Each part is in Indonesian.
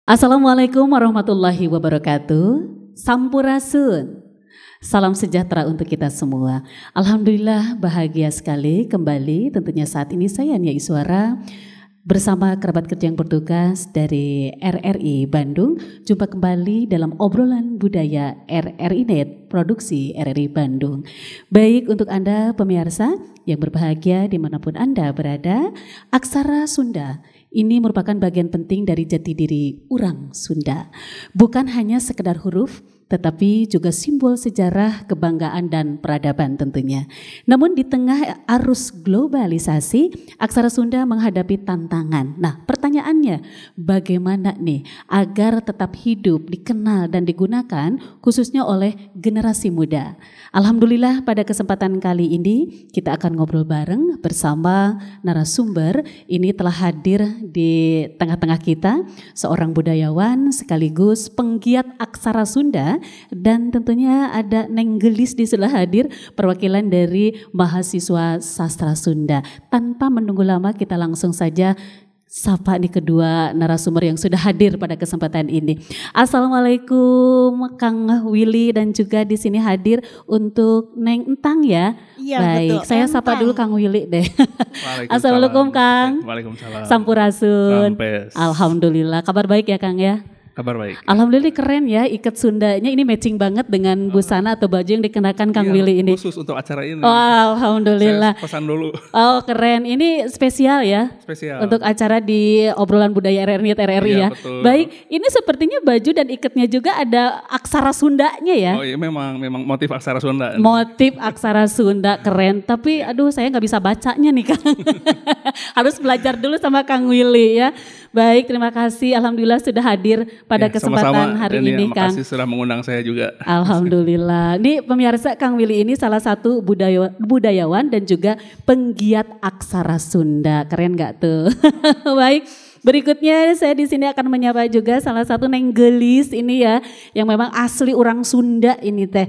Assalamualaikum warahmatullahi wabarakatuh. Sampurasun. Salam sejahtera untuk kita semua. Alhamdulillah bahagia sekali kembali tentunya saat ini saya Nia Iswara bersama kerabat kerja yang bertugas dari RRI Bandung. Jumpa kembali dalam obrolan budaya RRI Net Produksi RRI Bandung. Baik untuk Anda pemirsa yang berbahagia dimanapun Anda berada, aksara Sunda ini merupakan bagian penting dari jati diri orang Sunda. Bukan hanya sekedar huruf, tetapi juga simbol sejarah, kebanggaan, dan peradaban tentunya. Namun di tengah arus globalisasi, aksara Sunda menghadapi tantangan. Nah, pertanyaannya, bagaimana nih agar tetap hidup, dikenal, dan digunakan khususnya oleh generasi muda? Alhamdulillah pada kesempatan kali ini kita akan ngobrol bareng bersama narasumber. Ini telah hadir di tengah-tengah kita seorang budayawan sekaligus penggiat aksara Sunda, dan tentunya ada Neng Gelis di sebelah hadir, perwakilan dari mahasiswa sastra Sunda. Tanpa menunggu lama kita langsung saja sapa nih kedua narasumber yang sudah hadir pada kesempatan ini. Assalamualaikum Kang Willy, dan juga di sini hadir untuk Neng Entang ya. Iya, baik, betul. saya sapa dulu Kang Willy deh. Assalamualaikum Kang. Waalaikumsalam. Sampurasun. Sampes. Alhamdulillah, kabar baik ya Kang ya. Kabar baik. Alhamdulillah keren ya, ikat Sundanya ini matching banget dengan busana atau baju yang dikenakan Kang Willy ini. Khusus untuk acara ini. Oh, alhamdulillah. Saya pesan dulu. Oh keren, ini spesial ya. Spesial. Untuk acara di obrolan budaya RRI Iya, ya. betul. Baik, ini sepertinya baju dan ikatnya juga ada aksara Sundanya ya. Oh iya, memang motif aksara Sunda. Motif aksara Sunda keren, tapi aduh saya nggak bisa bacanya nih Kang. Harus belajar dulu sama Kang Willy ya. Baik, terima kasih. Alhamdulillah sudah hadir pada kesempatan sama-sama. hari Dan ini Kang. Makasih sudah mengundang saya juga. Alhamdulillah. Ini pemirsa, Kang Willy ini salah satu budayawan dan juga penggiat aksara Sunda. Keren gak tuh? Baik. Berikutnya saya di sini akan menyapa juga salah satu Neng Gelis ini ya, yang memang asli orang Sunda ini teh.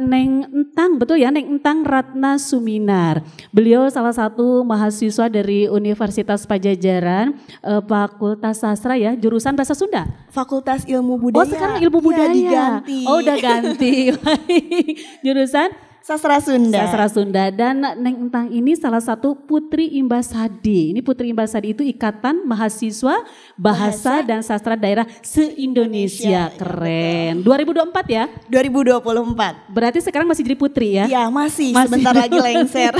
Neng Entang, betul ya, Neng Entang Ratna Suminar. Beliau salah satu mahasiswa dari Universitas Pajajaran, Fakultas Sastra ya, jurusan Bahasa Sunda. Fakultas Ilmu Budaya. Oh sekarang Ilmu Budaya. Diganti. Oh udah ganti. Jurusan Sastra Sunda. Sastra Sunda. Dan Neng Entang ini salah satu Putri Imbasadi. Ini Putri Imbasadi itu Ikatan Mahasiswa Bahasa dan Sastra Daerah se-Indonesia. Keren. 2024 ya? 2024. Berarti sekarang masih jadi putri ya? Ya masih. Sebentar lagi lengser.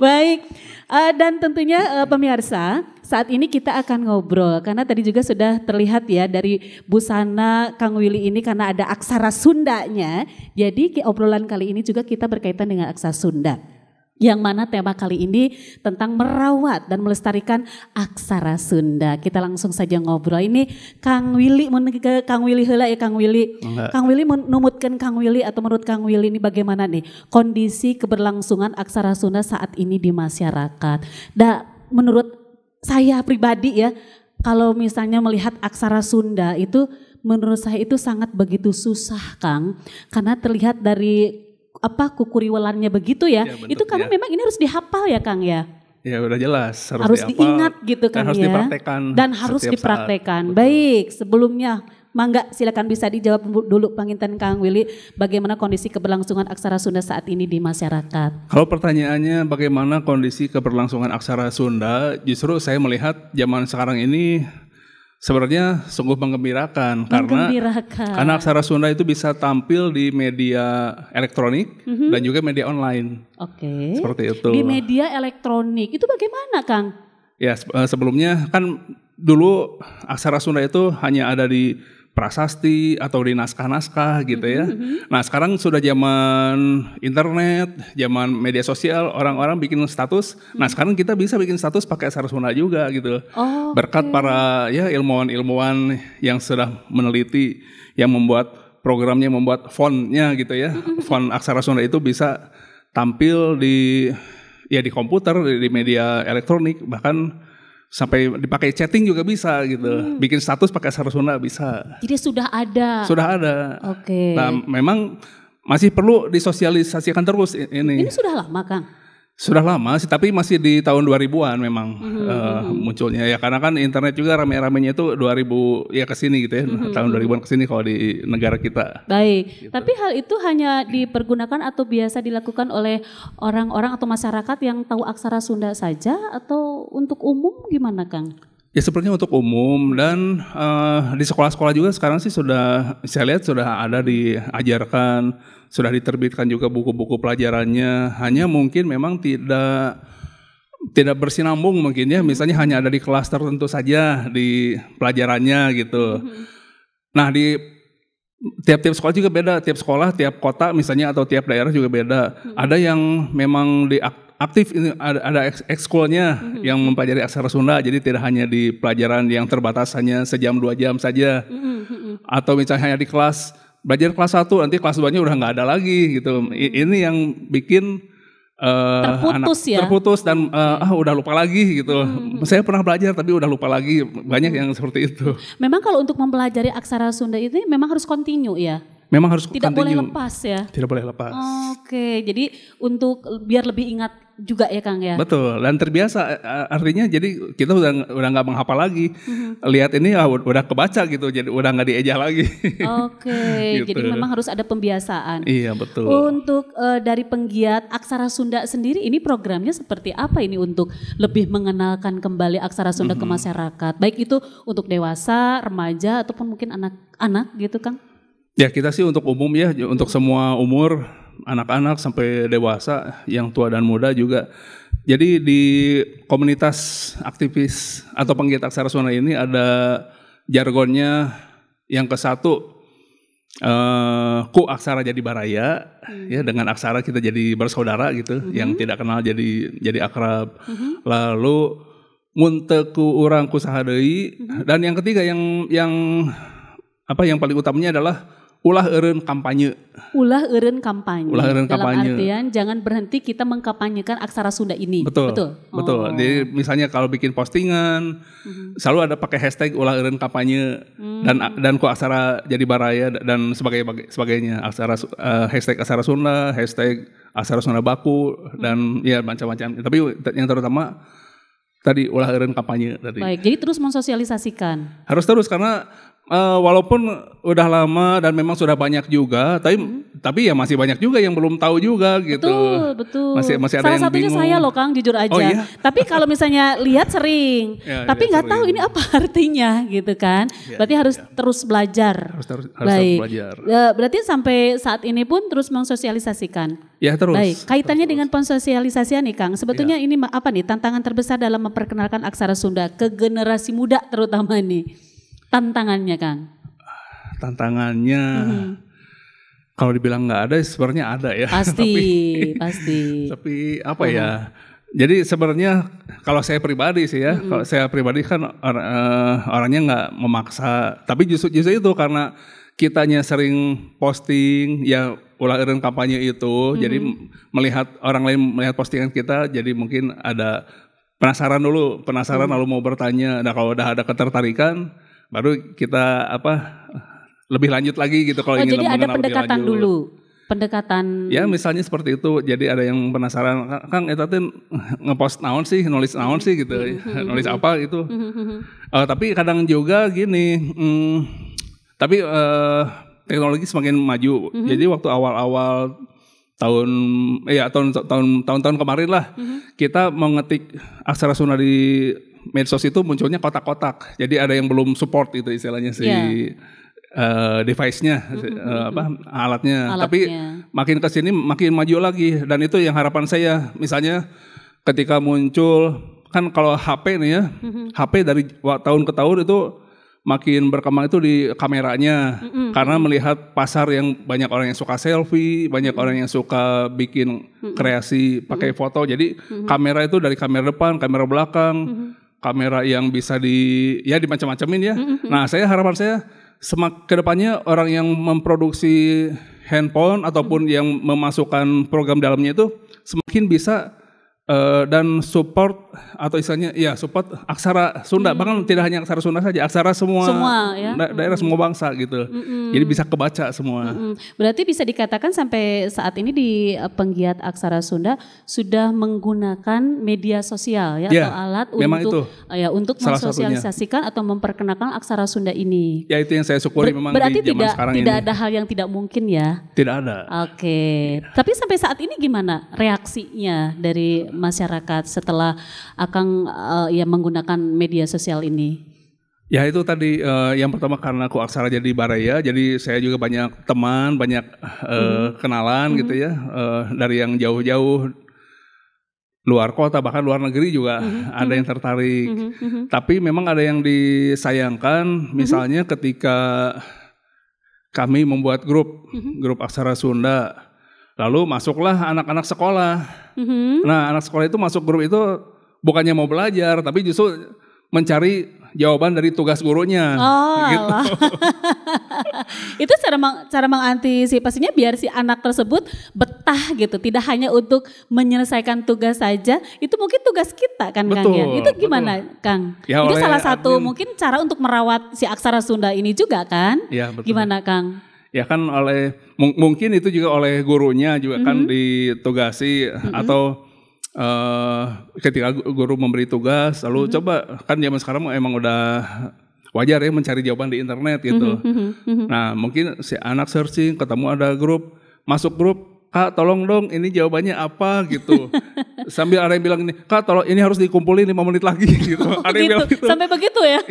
Baik. Dan tentunya pemirsa, saat ini kita akan ngobrol karena tadi juga sudah terlihat ya dari busana Kang Willy ini karena ada aksara Sundanya. Jadi obrolan kali ini juga kita berkaitan dengan aksara Sunda. Yang mana tema kali ini tentang merawat dan melestarikan aksara Sunda. Kita langsung saja ngobrol. Ini Kang Willy, ke Kang Willy heula ya Kang Willy. Enggak. Kang Willy menumutkan Kang Willy atau menurut Kang Willy ini bagaimana nih kondisi keberlangsungan aksara Sunda saat ini di masyarakat. Menurut saya pribadi ya, kalau misalnya melihat aksara Sunda itu menurut saya itu sangat begitu susah Kang. Karena terlihat dari kukuriwalannya begitu ya, Ya, bentuk, itu karena ya. memang ini harus dihafal ya Kang ya. Ya udah jelas. Harus dihafal, diingat gitu kan dan harus ya. dipraktekkan. Dan harus setiap dipraktekkan. saat. Baik, sebelumnya mangga silakan bisa dijawab dulu Panginten Kang Willy, bagaimana kondisi keberlangsungan aksara Sunda saat ini di masyarakat? Kalau pertanyaannya bagaimana kondisi keberlangsungan aksara Sunda, justru saya melihat zaman sekarang ini sebenarnya sungguh menggembirakan. Karena aksara Sunda itu bisa tampil di media elektronik dan juga media online. Oke. Seperti itu. Di media elektronik itu bagaimana Kang? Ya sebelumnya kan dulu aksara Sunda itu hanya ada di prasasti atau di naskah-naskah gitu ya. Nah sekarang sudah zaman internet, zaman media sosial, orang-orang bikin status. Nah sekarang kita bisa bikin status pakai aksara Sunda juga gitu. Oh, Berkat para ya ilmuwan-ilmuwan yang sudah meneliti, yang membuat programnya, membuat fontnya gitu ya. Font aksara Sunda itu bisa tampil di komputer, di media elektronik, bahkan sampai dipakai chatting juga bisa gitu. Bikin status pakai aksara Sunda bisa. Jadi sudah ada. Sudah ada. Oke. Nah, memang masih perlu disosialisasikan terus ini. Ini sudah lama Kang? Sudah lama sih, tapi masih di tahun 2000-an memang munculnya ya, karena kan internet juga rame-ramenya itu 2000 ya kesini gitu ya, tahun 2000-an kesini kalau di negara kita. Baik, Gitu. tapi hal itu hanya dipergunakan atau biasa dilakukan oleh orang-orang atau masyarakat yang tahu aksara Sunda saja atau untuk umum gimana Kang? Ya sepertinya untuk umum dan di sekolah-sekolah juga sekarang sih sudah saya lihat sudah ada diajarkan, sudah diterbitkan juga buku-buku pelajarannya. Hanya mungkin memang tidak bersinambung mungkin ya, misalnya hanya ada di kelas tertentu saja di pelajarannya gitu. Nah di tiap-tiap sekolah juga beda, tiap sekolah, tiap kota misalnya atau tiap daerah juga beda. Ada yang memang aktif ini ada ekskulnya yang mempelajari aksara Sunda, jadi tidak hanya di pelajaran yang terbatas hanya sejam 2 jam saja. Atau misalnya hanya di kelas belajar kelas 1 nanti kelas 2-nya udah nggak ada lagi gitu. Ini yang bikin terputus dan udah lupa lagi gitu. Saya pernah belajar tapi udah lupa lagi, banyak yang seperti itu. Memang kalau untuk mempelajari aksara Sunda itu memang harus continue ya? Memang harus tidak boleh lepas ya? Tidak boleh lepas. Oke, jadi untuk biar lebih ingat juga ya Kang ya? Betul, dan terbiasa artinya jadi kita udah nggak menghafal lagi. Lihat ini udah kebaca gitu, jadi udah nggak dieja lagi. Oke, Gitu. jadi memang harus ada pembiasaan. Iya betul. Untuk dari penggiat aksara Sunda sendiri ini programnya seperti apa ini untuk lebih mengenalkan kembali aksara Sunda ke masyarakat? Baik itu untuk dewasa, remaja ataupun mungkin anak-anak gitu Kang? Ya kita sih untuk umum ya, untuk semua umur, anak-anak sampai dewasa, yang tua dan muda juga. Jadi di komunitas aktivis atau penggiat aksara Sunda ini ada jargonnya yang ke-1, ku aksara jadi baraya, ya dengan aksara kita jadi bersaudara gitu, yang tidak kenal jadi akrab. Lalu munteku urang kusaha deui, dan yang ketiga yang paling utamanya adalah ulah eureun kampanye. Ulah eureun kampanye. Ulah eureun dalam kampanye. artian jangan berhenti kita mengkampanyekan aksara Sunda ini. Betul. Oh. Jadi misalnya kalau bikin postingan selalu ada pakai hashtag ulah eureun kampanye dan ku aksara jadi baraya dan sebagainya. Hashtag aksara Sunda, hashtag aksara Sunda baku dan ya macam-macam. Tapi yang terutama tadi ulah eureun kampanye tadi. Baik, jadi terus mensosialisasikan. Harus terus karena walaupun udah lama dan memang sudah banyak juga, tapi ya masih banyak juga yang belum tahu juga gitu. Betul. Masih ada Salah yang satunya bingung. saya loh Kang, jujur aja. Oh, iya? Tapi kalau misalnya lihat sering, Ya, tapi lihat nggak tahu sering. ini apa artinya gitu kan. Berarti harus terus belajar. Harus Baik. belajar. Berarti sampai saat ini pun terus mensosialisasikan. Ya terus. Baik, kaitannya terus. dengan pensosialisasian nih Kang. Sebetulnya ini apa nih tantangan terbesar dalam memperkenalkan aksara Sunda ke generasi muda terutama nih? Tantangannya Kang. Tantangannya kalau dibilang nggak ada sebenarnya ada ya. Pasti. Tapi apa ya? Jadi sebenarnya kalau saya pribadi sih ya, kalau saya pribadi kan orangnya nggak memaksa. Tapi justru itu karena kitanya sering posting ya ulah eureun kampanye itu, jadi melihat orang lain melihat postingan kita, jadi mungkin ada penasaran lalu mau bertanya. Nah kalau udah ada ketertarikan, baru kita lebih lanjut lagi gitu kalau ingin jadi ada mengenal lebih pendekatan lanjut. dulu. Pendekatan. Ya misalnya seperti itu, jadi ada yang penasaran, Kang eta teh ngepost naon sih, nulis naon sih gitu, nulis apa gitu. Tapi kadang juga gini, tapi teknologi semakin maju. Jadi waktu awal-awal tahun-tahun kemarin lah, kita mengetik aksara Sunda di medsos itu munculnya kotak-kotak. Jadi ada yang belum support itu istilahnya device-nya, alatnya. Tapi makin kesini makin maju lagi, dan itu yang harapan saya. Misalnya ketika muncul kan kalau HP nih ya, HP dari tahun ke tahun itu makin berkembang itu di kameranya, karena melihat pasar yang banyak orang yang suka selfie, banyak orang yang suka bikin kreasi pakai foto. Jadi kamera itu dari kamera depan, kamera belakang, kamera yang bisa dimacam-macamin ya. Nah harapan saya kedepannya orang yang memproduksi handphone ataupun yang memasukkan program dalamnya itu semakin bisa dan support atau istilahnya ya support aksara Sunda, bahkan tidak hanya aksara Sunda saja, aksara semua ya? Daerah semua bangsa gitu. Jadi bisa kebaca semua. Berarti bisa dikatakan sampai saat ini di penggiat aksara Sunda sudah menggunakan media sosial ya, atau alat untuk mensosialisasikan atau memperkenalkan aksara Sunda ini. Ya itu yang saya syukuri memang berarti di zaman sekarang ini. Tidak ada hal yang tidak mungkin ya? Tidak ada. Oke. Tapi sampai saat ini gimana reaksinya dari masyarakat setelah Akang menggunakan media sosial ini? Ya itu tadi yang pertama karena aku aksara jadi Baraya, jadi saya juga banyak teman, banyak kenalan gitu ya, dari yang jauh-jauh luar kota bahkan luar negeri juga ada yang tertarik. Tapi memang ada yang disayangkan, misalnya ketika kami membuat grup aksara Sunda, lalu masuklah anak-anak sekolah. Nah, anak sekolah itu masuk grup itu bukannya mau belajar, tapi justru mencari jawaban dari tugas gurunya. Gitu. Itu cara mengantisipasinya biar si anak tersebut betah gitu, tidak hanya untuk menyelesaikan tugas saja. Itu mungkin tugas kita kan, Kang ya. Itu gimana, Kang? Ya, itu salah satu mungkin cara untuk merawat si aksara Sunda ini juga kan? Ya, betul. Gimana, Kang? Ya kan mungkin itu juga oleh gurunya juga kan ditugasi atau ketika guru memberi tugas lalu coba, kan zaman sekarang emang udah wajar ya mencari jawaban di internet gitu. Nah mungkin si anak searching ketemu ada grup, masuk grup, Kak tolong dong ini jawabannya apa gitu. Sambil ada yang bilang ini, Kak tolong ini harus dikumpulin 5 menit lagi gitu. Ada yang bilang gitu. Sampai begitu ya?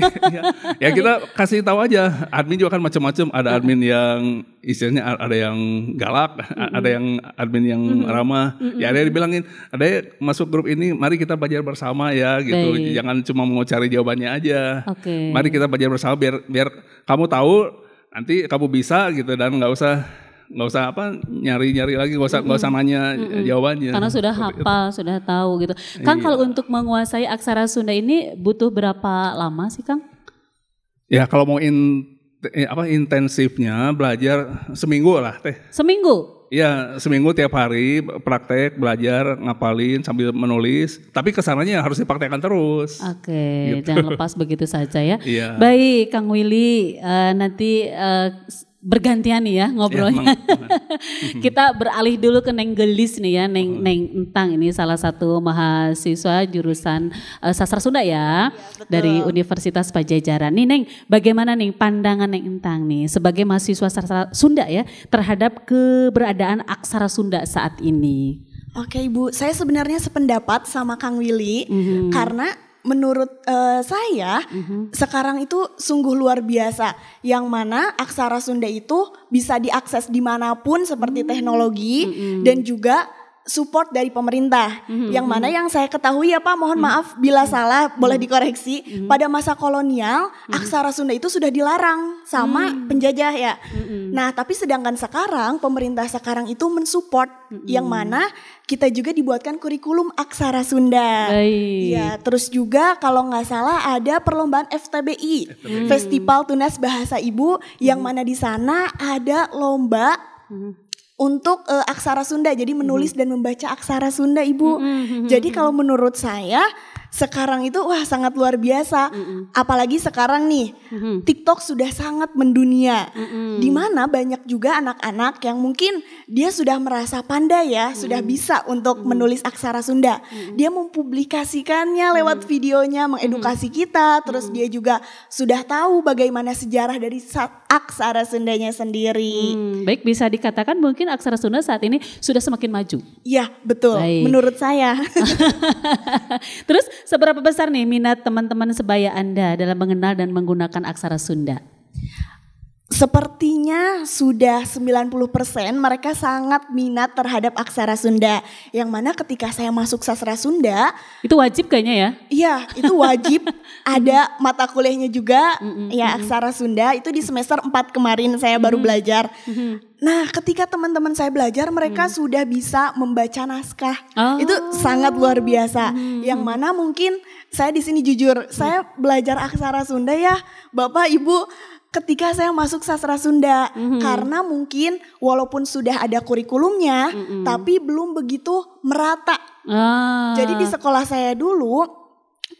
Ya kita kasih tahu aja, admin juga kan macam-macam. Ada admin yang istilahnya ada yang galak, ada yang admin yang ramah. Ya ada yang dibilangin, ada yang masuk grup ini mari kita belajar bersama ya gitu. Jangan cuma mau cari jawabannya aja. Mari kita belajar bersama biar kamu tahu nanti kamu bisa gitu, dan nggak usah nyari-nyari lagi, nggak usah nanya jawabannya. Karena sudah hafal, sudah tahu gitu. Kang, kalau untuk menguasai aksara Sunda ini butuh berapa lama sih, Kang? Ya kalau mau intensifnya belajar seminggu lah teh. Seminggu? Iya, seminggu tiap hari praktek, belajar, ngapalin sambil menulis. Tapi kesananya harus dipraktekkan terus. Oke, gitu. Jangan lepas begitu saja ya. Iya. Baik, Kang Willy, nanti bergantian nih ya ngobrolnya. Kita beralih dulu ke Neng Gelis nih ya, Neng Entang ini salah satu mahasiswa jurusan sastra Sunda ya, dari Universitas Pajajaran. Nih Neng, bagaimana nih pandangan Neng Entang nih sebagai mahasiswa sastra Sunda ya terhadap keberadaan aksara Sunda saat ini? Oke Ibu, saya sebenarnya sependapat sama Kang Willy karena menurut saya sekarang itu sungguh luar biasa, yang mana aksara Sunda itu bisa diakses dimanapun seperti teknologi dan juga support dari pemerintah. Yang mana yang saya ketahui ya Pak, mohon maaf bila salah boleh dikoreksi, pada masa kolonial aksara Sunda itu sudah dilarang sama penjajah ya. Nah tapi sedangkan sekarang pemerintah sekarang itu mensupport, yang mana kita juga dibuatkan kurikulum aksara Sunda. Ya, terus juga kalau nggak salah ada perlombaan FTBI, Festival Tunas Bahasa Ibu, yang mana di sana ada lomba untuk aksara Sunda, jadi menulis dan membaca aksara Sunda Ibu. Jadi kalau menurut saya sekarang itu wah sangat luar biasa. Apalagi sekarang nih TikTok sudah sangat mendunia, dimana banyak juga anak-anak yang mungkin dia sudah merasa pandai ya, sudah bisa untuk menulis aksara Sunda. Dia mempublikasikannya lewat videonya, mengedukasi kita. Terus dia juga sudah tahu bagaimana sejarah dari aksara Sundanya sendiri. Baik, bisa dikatakan mungkin aksara Sunda saat ini sudah semakin maju. Iya betul, menurut saya. Terus seberapa besar nih minat teman-teman sebaya Anda dalam mengenal dan menggunakan aksara Sunda? Sepertinya sudah 90% mereka sangat minat terhadap aksara Sunda. Yang mana ketika saya masuk sastra Sunda, itu wajib kayaknya ya? Iya, itu wajib. Ada mata kuliahnya juga ya aksara Sunda, itu di semester 4 kemarin saya baru belajar. Nah, ketika teman-teman saya belajar, mereka sudah bisa membaca naskah. Itu sangat luar biasa. Yang mana mungkin saya di sini jujur, saya belajar aksara Sunda ya, Bapak Ibu, ketika saya masuk sastra Sunda, karena mungkin walaupun sudah ada kurikulumnya, tapi belum begitu merata Jadi di sekolah saya dulu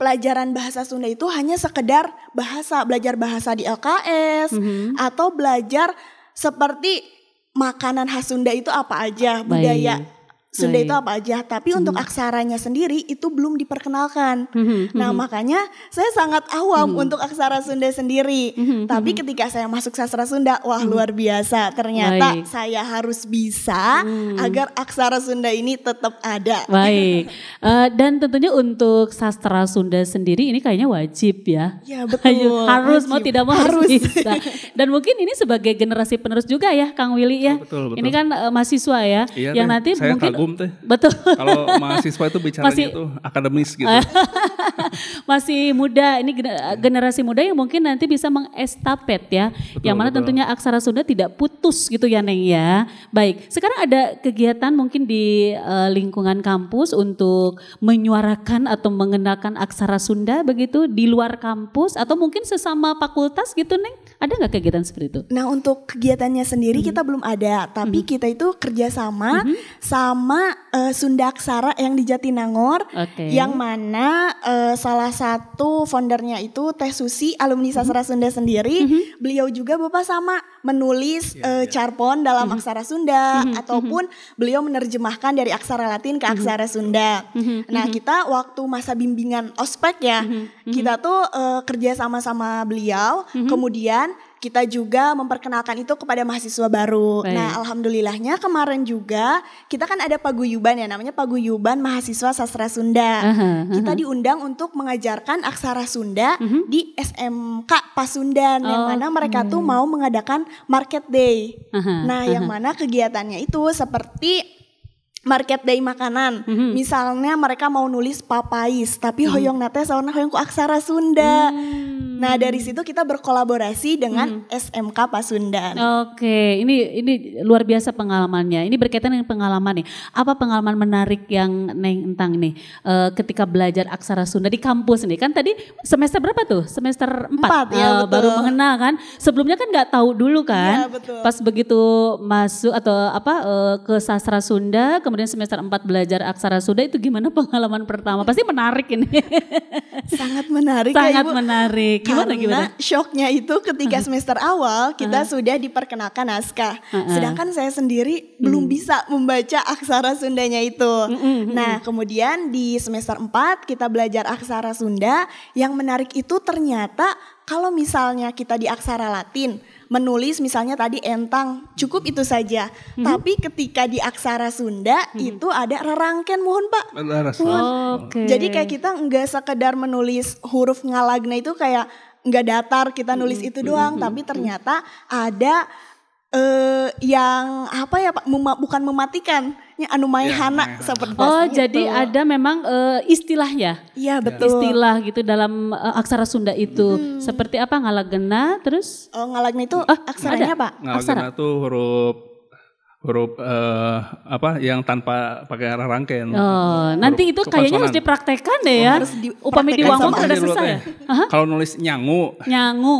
pelajaran bahasa Sunda itu hanya sekedar belajar bahasa di LKS atau belajar seperti makanan khas Sunda itu apa aja, budaya Sunda itu apa aja, tapi untuk aksaranya sendiri itu belum diperkenalkan. Nah makanya saya sangat awam untuk aksara Sunda sendiri. Tapi ketika saya masuk sastra Sunda, wah luar biasa. Ternyata saya harus bisa agar aksara Sunda ini tetap ada. Baik, dan tentunya untuk sastra Sunda sendiri ini kayaknya wajib ya. Ya betul. Harus, wajib. mau tidak mau harus bisa. Dan mungkin ini sebagai generasi penerus juga ya Kang Willy ya. Betul. Ini kan mahasiswa ya, iya, yang nanti saya mungkin teh. Betul. Kalau mahasiswa itu bicaranya tuh akademis gitu. Masih muda, ini generasi muda yang mungkin nanti bisa mengestafet ya. Yang mana tentunya aksara Sunda tidak putus gitu ya Neng ya. Baik, sekarang ada kegiatan mungkin di lingkungan kampus untuk menyuarakan atau mengenalkan aksara Sunda begitu di luar kampus atau mungkin sesama fakultas gitu Neng. Ada nggak kegiatan seperti itu? Nah untuk kegiatannya sendiri kita belum ada, tapi kita itu kerjasama sama Sunda Aksara yang di Jatinangor, yang mana salah satu foundernya itu Teh Susi, alumni sastra Sunda sendiri. Beliau juga Bapak sama menulis carpon dalam aksara Sunda ataupun beliau menerjemahkan dari aksara Latin ke aksara Sunda. Nah kita waktu masa bimbingan ospek ya, kita tuh kerja sama beliau, kemudian kita juga memperkenalkan itu kepada mahasiswa baru. Nah alhamdulillahnya kemarin juga kita kan ada paguyuban ya, namanya Paguyuban Mahasiswa Sastra Sunda. Kita diundang untuk mengajarkan aksara Sunda di SMK Pasundan, yang mana mereka tuh mau mengadakan Market Day. Nah yang mana kegiatannya itu seperti Market Day makanan. Misalnya mereka mau nulis papais, tapi hoyong nate sauna hoyong ku aksara Sunda. Nah dari situ kita berkolaborasi dengan SMK Pasundan. Oke, ini luar biasa pengalamannya. Ini berkaitan dengan pengalaman nih. Apa pengalaman menarik yang Neng Entang nih ketika belajar aksara Sunda di kampus nih? Kan tadi semester berapa tuh? Semester 4 ya, baru mengenal kan? Sebelumnya kan nggak tahu dulu kan? Ya, betul. Pas begitu masuk atau ke sastra Sunda, kemudian semester 4 belajar aksara Sunda, itu gimana pengalaman pertama? Pasti menarik ini. Sangat menarik Sangat ya Ibu. Menarik. Karena shocknya itu ketika semester awal kita sudah diperkenalkan naskah. Sedangkan saya sendiri belum bisa membaca aksara Sundanya itu. Nah kemudian di semester 4 kita belajar aksara Sunda. Yang menarik itu ternyata kalau misalnya kita di aksara Latin menulis misalnya tadi entang, cukup itu saja. Tapi ketika di aksara Sunda itu ada rerangken, mohon Pak. Jadi kayak kita enggak sekedar menulis huruf ngalagna itu kayak enggak datar kita nulis itu doang, tapi ternyata ada yang apa ya Pak, bukan mematikan, anu maihana seperti itu. Jadi ada memang istilah ya? Iya betul. Istilah gitu dalam aksara Sunda itu. Seperti apa ngalagena terus? Ngalagena itu aksaranya Pak? Ngalagena itu huruf apa yang tanpa pakai rangkaian. Nanti itu kayaknya harus dipraktekkan deh ya. Upami di Wangwang ada susah ya. Kalau nulis nyangu.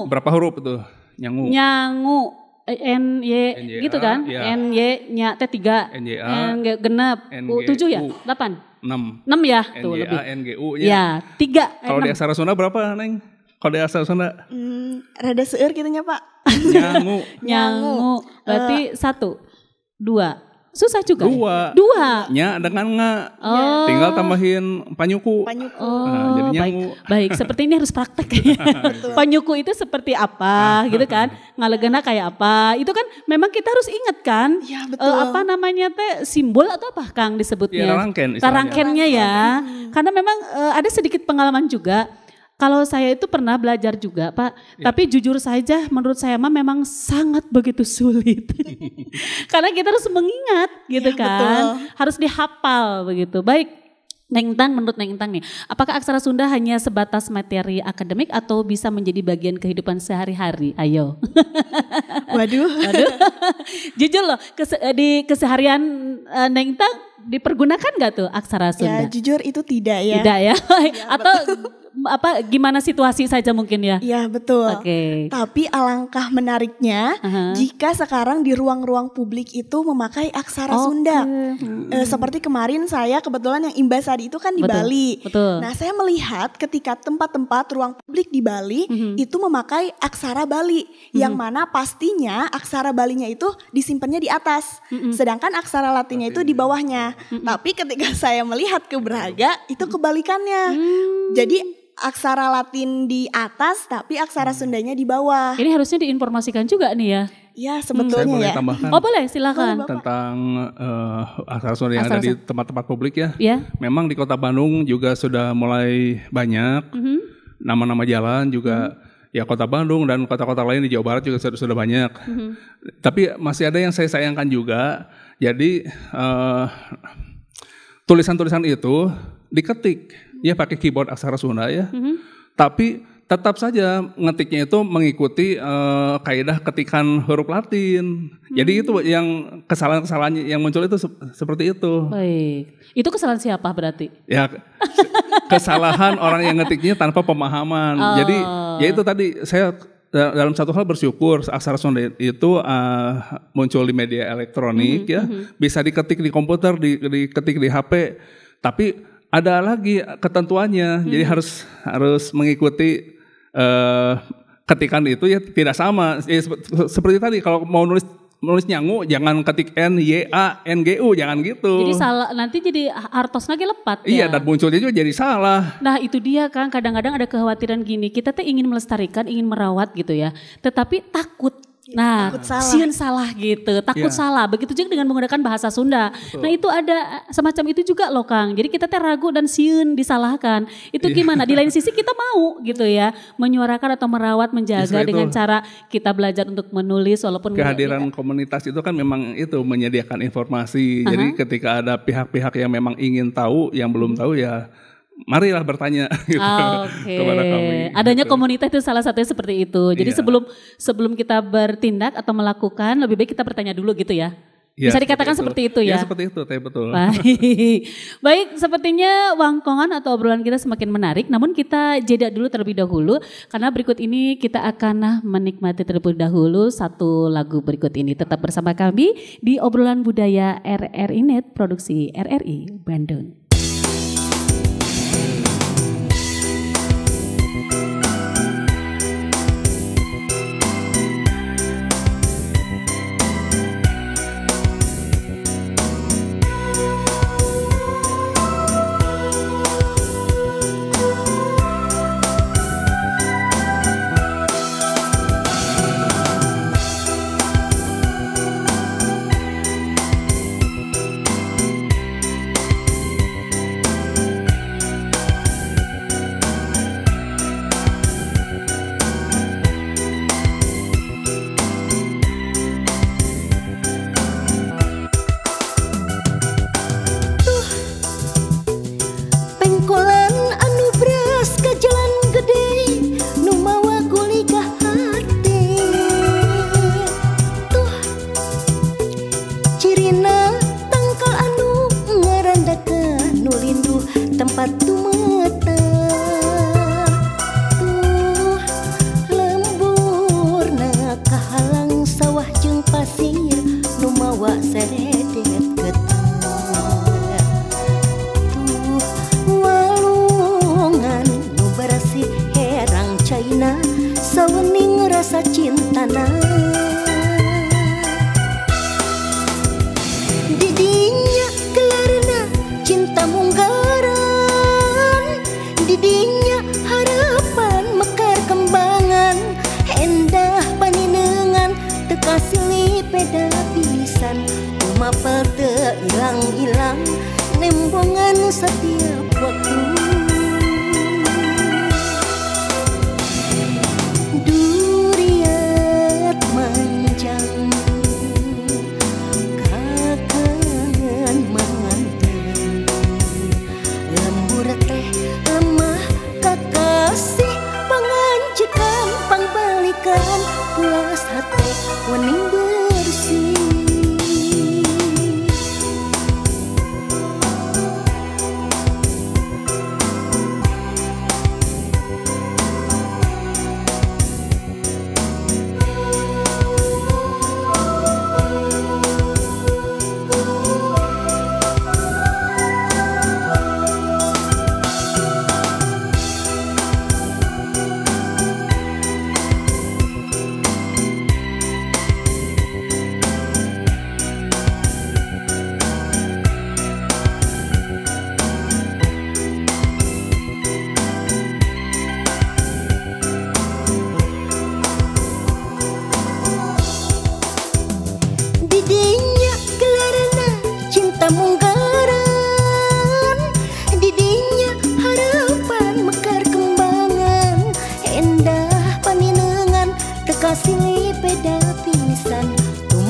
Berapa huruf itu? Nyangu. NY gitu kan? Ya. NY nya T3. NYA. Genep. 7 ya? 8. 6 ya? Tuh lebih. NGU ya. 3. Kalau di aksara Sunda berapa Neng? Kalau di aksara Sunda? Rada seueur gitunya Pak. Nyangu. Berarti 1, 2. Susah juga. 2. Nya dengan nga. Tinggal tambahin panyuku. Nah, jadi nyangu. Baik, seperti ini harus praktek. Panyuku itu seperti apa gitu kan. Ngalegena kayak apa. Itu kan memang kita harus ingat kan. Ya, betul. Apa namanya teh, simbol atau apa Kang disebutnya. Rangken ya. Karena memang ada sedikit pengalaman juga. Kalau saya itu pernah belajar juga Pak, tapi jujur saja menurut saya memang sangat begitu sulit. Karena kita harus mengingat gitu kan, betul. Harus dihafal begitu. Baik, Neng Entang, menurut Neng Entang nih, apakah aksara Sunda hanya sebatas materi akademik atau bisa menjadi bagian kehidupan sehari-hari? Ayo. Waduh. Jujur loh, di keseharian Neng Entang dipergunakan gak tuh aksara Sunda? Ya jujur itu tidak ya. Tidak ya? Atau gimana situasi saja mungkin ya? Iya betul. Oke. Tapi alangkah menariknya jika sekarang di ruang-ruang publik itu memakai aksara Sunda. Seperti kemarin saya kebetulan yang Imbasari itu kan di Bali. Betul. Nah saya melihat ketika tempat-tempat ruang publik di Bali itu memakai aksara Bali. Yang mana pastinya aksara Balinya itu disimpannya di atas. Sedangkan aksara Latinnya itu di bawahnya. Tapi ketika saya melihat ke Braga itu kebalikannya. Jadi aksara Latin di atas tapi aksara Sundanya di bawah. Ini harusnya diinformasikan juga nih ya. Ya Saya sebetulnya boleh ya. tambahkan Oh boleh, silakan. tentang aksara Sunda yang ada di tempat-tempat publik ya. Ya. Memang di Kota Bandung juga sudah mulai banyak nama-nama jalan juga. Ya Kota Bandung dan kota-kota lain di Jawa Barat juga sudah banyak. Tapi masih ada yang saya sayangkan juga. Jadi tulisan-tulisan itu diketik ya pakai keyboard aksara Sunda ya. Tapi tetap saja ngetiknya itu mengikuti kaidah ketikan huruf Latin. Jadi itu yang kesalahan-kesalahan yang muncul itu seperti itu. Baik. Itu kesalahan siapa berarti? Ya kesalahan orang yang ngetiknya tanpa pemahaman. Jadi ya itu tadi saya dalam satu hal bersyukur aksara Sunda itu muncul di media elektronik ya, bisa diketik di komputer, diketik di HP, tapi ada lagi ketentuannya, jadi harus mengikuti ketikan itu ya tidak sama. Ya, seperti tadi kalau mau nulis nyangu jangan ketik NYANGU, jangan gitu. Jadi salah, nanti jadi artosnya lepat Iya, ya. dan munculnya juga jadi salah. Nah itu dia kan, kadang-kadang ada kekhawatiran gini, kita tuh ingin melestarikan, ingin merawat gitu ya, tetapi takut. Nah, sieun salah gitu, takut salah. Begitu juga dengan menggunakan bahasa Sunda. Nah itu ada semacam itu juga loh Kang. Jadi kita teh ragu dan sieun disalahkan. Itu gimana? Di lain sisi kita mau gitu ya, menyuarakan atau merawat, menjaga dengan cara kita belajar untuk menulis walaupun kehadiran komunitas itu kan memang itu menyediakan informasi. Jadi ketika ada pihak-pihak yang memang ingin tahu, yang belum tahu ya marilah bertanya gitu, kepada kami. Adanya gitu. komunitas itu salah satunya seperti itu. Jadi sebelum kita bertindak atau melakukan, lebih baik kita bertanya dulu gitu ya. Ya, bisa dikatakan seperti itu ya? Ya seperti itu, betul. Baik, sepertinya wangkongan atau obrolan kita semakin menarik. Namun kita jeda dulu terlebih dahulu. Karena berikut ini kita akan menikmati terlebih dahulu satu lagu berikut ini. Tetap bersama kami di obrolan budaya RRI Net, produksi RRI Bandung.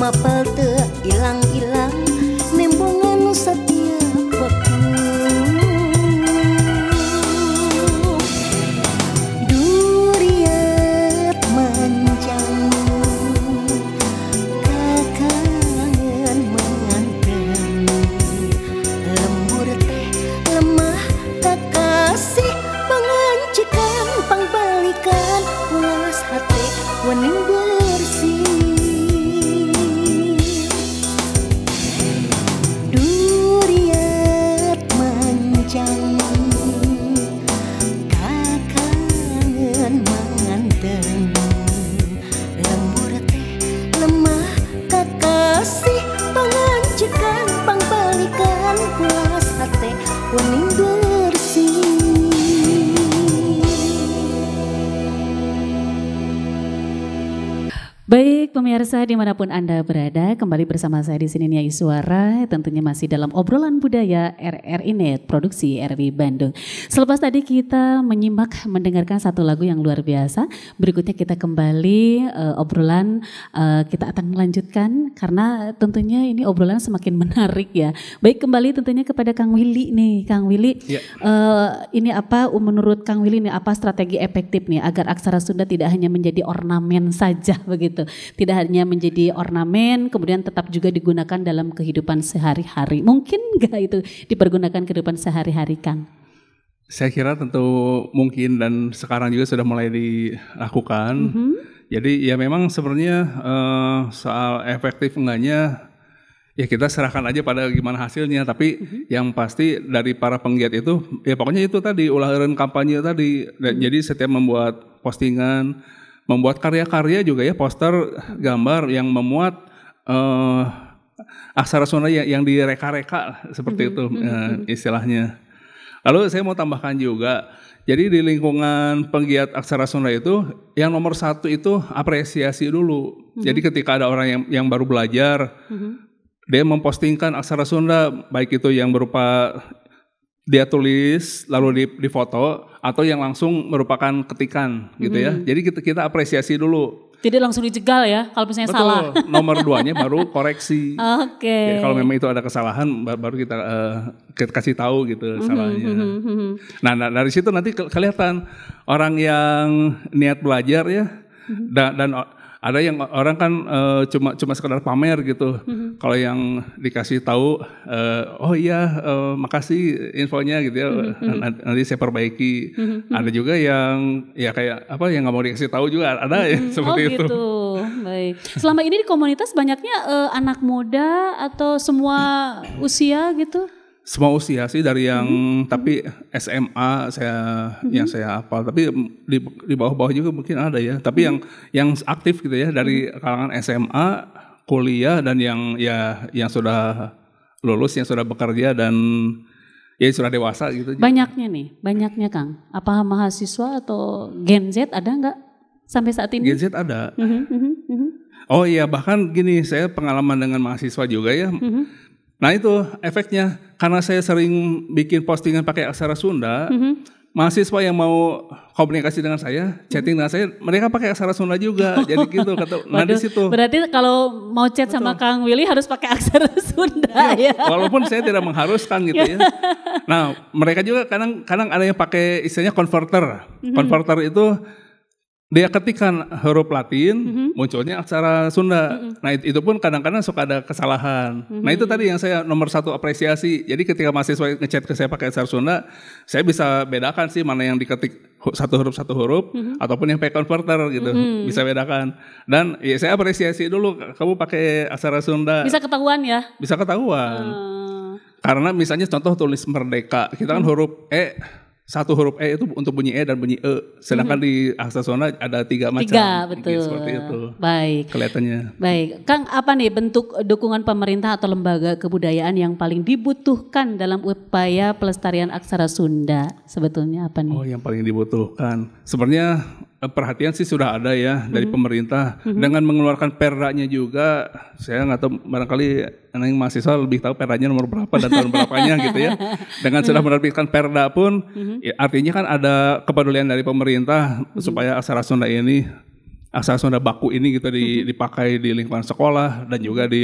mapal teu ilang-ilang nembongan setiap waktu. Duriat manjang kakangan menganteng, lembur teh lemah kakasih pangancikan pangbalikan pulas hati wening bersih. Duriat manjang kakangan menganteng, lembur teh lemah kakasih pangancikan pangbalikan pulas hati wening bersih. Baik pemirsa dimanapun Anda berada, kembali bersama saya di sini Nia Iswara, tentunya masih dalam obrolan budaya RRI Net, produksi RRI Bandung. Selepas tadi kita menyimak mendengarkan satu lagu yang luar biasa, berikutnya kita kembali obrolan kita akan melanjutkan karena tentunya ini obrolan semakin menarik ya. Baik kembali tentunya kepada Kang Willy nih, Kang Willy, ini apa menurut Kang Willy nih apa strategi efektif nih agar aksara Sunda tidak hanya menjadi ornamen saja begitu? Tidak hanya menjadi ornamen, kemudian tetap juga digunakan dalam kehidupan sehari-hari. Mungkin nggak itu dipergunakan kehidupan sehari-hari, Kang? Saya kira tentu mungkin dan sekarang juga sudah mulai dilakukan. Jadi ya memang sebenarnya soal efektif enggaknya ya kita serahkan aja pada gimana hasilnya. Tapi yang pasti dari para penggiat itu ya pokoknya itu tadi ulangan kampanye tadi. Jadi setiap membuat postingan, membuat karya-karya juga ya, poster, gambar yang memuat aksara Sunda yang direka-reka seperti itu istilahnya. Lalu saya mau tambahkan juga, jadi di lingkungan penggiat aksara Sunda itu yang nomor satu itu apresiasi dulu. Jadi ketika ada orang yang baru belajar, dia mempostingkan aksara Sunda, baik itu yang berupa dia tulis lalu difoto atau yang langsung merupakan ketikan gitu ya. Jadi kita apresiasi dulu. Jadi langsung dijegal ya kalau misalnya Betul, salah. Nomor 2-nya baru koreksi. Oke. Ya, kalau memang itu ada kesalahan baru kita kasih tahu gitu salahnya. Nah dari situ nanti kelihatan orang yang niat belajar ya dan ada yang orang kan cuma sekedar pamer gitu. Kalau yang dikasih tahu, oh iya makasih infonya gitu ya, nanti saya perbaiki. Ada juga yang ya kayak apa yang nggak mau dikasih tahu juga ada ya seperti itu. Oh gitu, baik. Selama ini di komunitas banyaknya anak muda atau semua usia gitu? Semua usia sih dari yang tapi SMA yang saya hafal, tapi di bawah-bawah juga mungkin ada ya. Tapi yang aktif gitu ya dari kalangan SMA, kuliah dan yang sudah lulus, yang sudah bekerja dan ya sudah dewasa gitu. Banyaknya Kang. Apa mahasiswa atau Gen Z ada nggak sampai saat ini? Gen Z ada. Oh iya, bahkan gini, saya pengalaman dengan mahasiswa juga ya. Nah itu efeknya, karena saya sering bikin postingan pakai aksara Sunda, mahasiswa yang mau komunikasi dengan saya, chatting dengan saya, mereka pakai aksara Sunda juga. Jadi gitu kata. Nah di situ. Berarti kalau mau chat sama Kang Willy harus pakai aksara Sunda ya. Walaupun saya tidak mengharuskan gitu ya. Nah mereka juga kadang ada yang pakai istilahnya converter. Converter itu dia ketikkan huruf Latin, munculnya aksara Sunda. Nah itu pun kadang-kadang suka ada kesalahan. Nah itu tadi yang saya nomor satu apresiasi. Jadi ketika mahasiswa ngechat ke saya pakai aksara Sunda, saya bisa bedakan sih mana yang diketik satu huruf, ataupun yang pakai converter gitu, bisa bedakan. Dan ya saya apresiasi dulu, kamu pakai aksara Sunda. Bisa ketahuan ya? Bisa ketahuan. Karena misalnya contoh tulis merdeka, kita kan huruf E. Satu huruf E itu untuk bunyi E dan bunyi E. Sedangkan di aksara Sunda ada 3 macam. 3, betul. Seperti itu. Baik. Kelihatannya. Baik. Kang, apa nih bentuk dukungan pemerintah atau lembaga kebudayaan yang paling dibutuhkan dalam upaya pelestarian aksara Sunda? Sebetulnya apa nih? Oh, yang paling dibutuhkan. Sebenarnya perhatian sih sudah ada ya dari pemerintah. Dengan mengeluarkan perdanya juga, saya nggak tahu, barangkali anak mahasiswa lebih tahu perdanya nomor berapa dan tahun berapanya gitu ya. Dengan sudah menerbitkan perda pun, ya, artinya kan ada kepedulian dari pemerintah supaya aksara Sunda ini aksara Sunda baku ini gitu dipakai di lingkungan sekolah dan juga di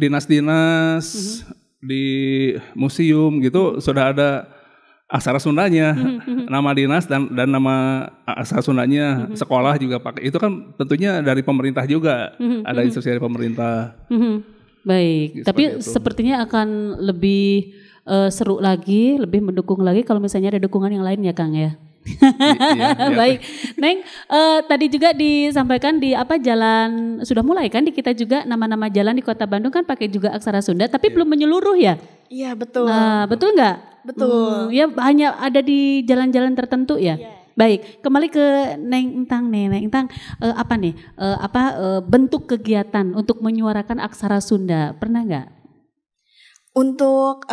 dinas-dinas, di museum gitu sudah ada aksara Sundanya, nama dinas dan nama aksara Sundanya, sekolah juga pakai. Itu kan tentunya dari pemerintah juga, ada instruksi dari pemerintah. Baik, tapi sepertinya akan lebih seru lagi, lebih mendukung lagi kalau misalnya ada dukungan yang lain ya Kang ya. Iya. Baik, Neng, tadi juga disampaikan di jalan sudah mulai kan di kita juga nama-nama jalan di Kota Bandung kan pakai juga aksara Sunda, tapi belum menyeluruh ya? Iya betul. Nah, betul nggak? Betul. Ya hanya ada di jalan-jalan tertentu ya. Baik, kembali ke Neng Entang nih, Neng Entang bentuk kegiatan untuk menyuarakan aksara Sunda pernah nggak? Untuk